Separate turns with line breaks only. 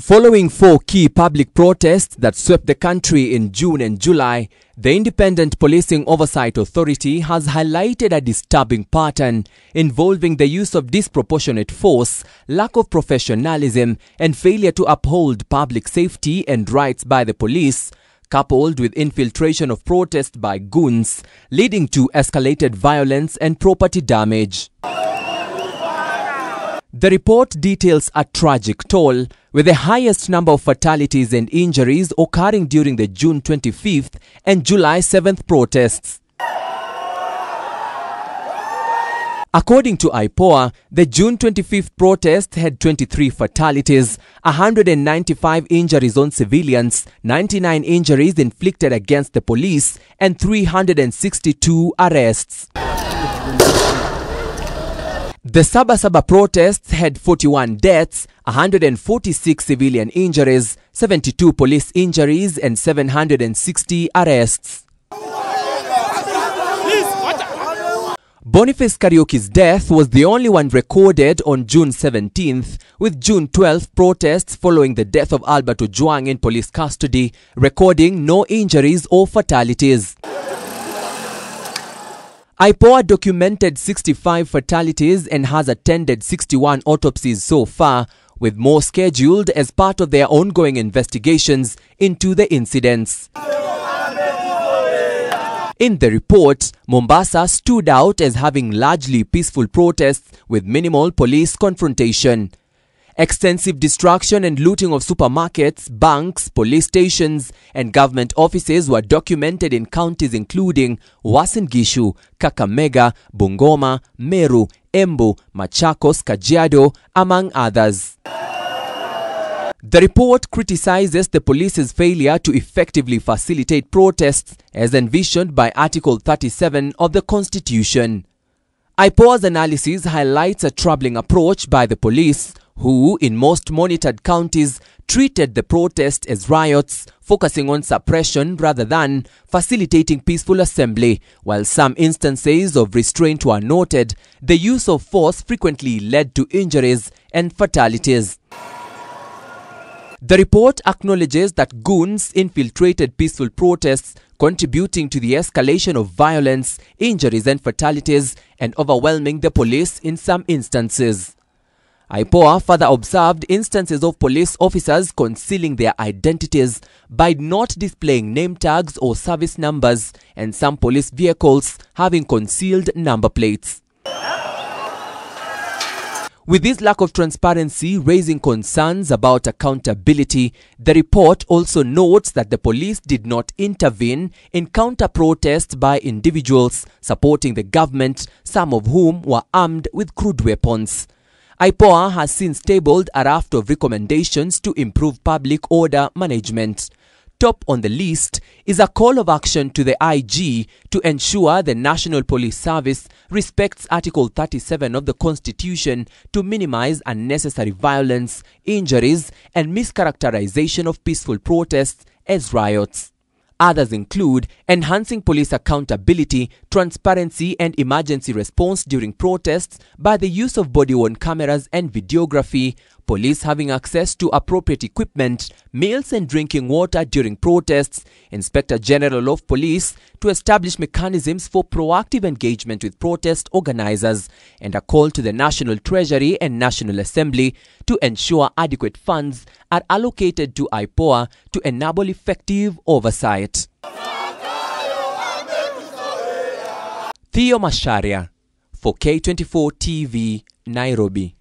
Following 4 key public protests that swept the country in June and July, the Independent Policing Oversight Authority has highlighted a disturbing pattern involving the use of disproportionate force, lack of professionalism, and failure to uphold public safety and rights by the police, coupled with infiltration of protests by goons, leading to escalated violence and property damage. The report details a tragic toll, with the highest number of fatalities and injuries occurring during the June 25th and July 7th protests. According to IPOA, the June 25th protest had 23 fatalities, 195 injuries on civilians, 99 injuries inflicted against the police, and 362 arrests. The Sabasaba protests had 41 deaths, 146 civilian injuries, 72 police injuries, and 760 arrests. Boniface Kariuki's death was the only one recorded on June 17th, with June 12th protests following the death of Albert Ojwang in police custody, recording no injuries or fatalities. IPOA documented 65 fatalities and has attended 61 autopsies so far, with more scheduled as part of their ongoing investigations into the incidents. In the report, Mombasa stood out as having largely peaceful protests with minimal police confrontation. Extensive destruction and looting of supermarkets, banks, police stations, and government offices were documented in counties including Uasin Gishu, Kakamega, Bungoma, Meru, Embu, Machakos, Kajiado, among others. The report criticizes the police's failure to effectively facilitate protests as envisioned by Article 37 of the Constitution. IPOA's analysis highlights a troubling approach by the police, who, in most monitored counties, treated the protest as riots, focusing on suppression rather than facilitating peaceful assembly. While some instances of restraint were noted, the use of force frequently led to injuries and fatalities. The report acknowledges that goons infiltrated peaceful protests, contributing to the escalation of violence, injuries and fatalities, and overwhelming the police in some instances. IPOA further observed instances of police officers concealing their identities by not displaying name tags or service numbers, and some police vehicles having concealed number plates. With this lack of transparency raising concerns about accountability, the report also notes that the police did not intervene in counter-protests by individuals supporting the government, some of whom were armed with crude weapons. IPOA has since tabled a raft of recommendations to improve public order management. Top on the list is a call of action to the IG to ensure the National Police Service respects Article 37 of the Constitution to minimize unnecessary violence, injuries, and mischaracterization of peaceful protests as riots. Others include enhancing police accountability, transparency, and emergency response during protests by the use of body-worn cameras and videography, police having access to appropriate equipment, meals and drinking water during protests, Inspector General of Police to establish mechanisms for proactive engagement with protest organizers, and a call to the National Treasury and National Assembly to ensure adequate funds are allocated to IPOA to enable effective oversight. Theo Masharia for K24 TV, Nairobi.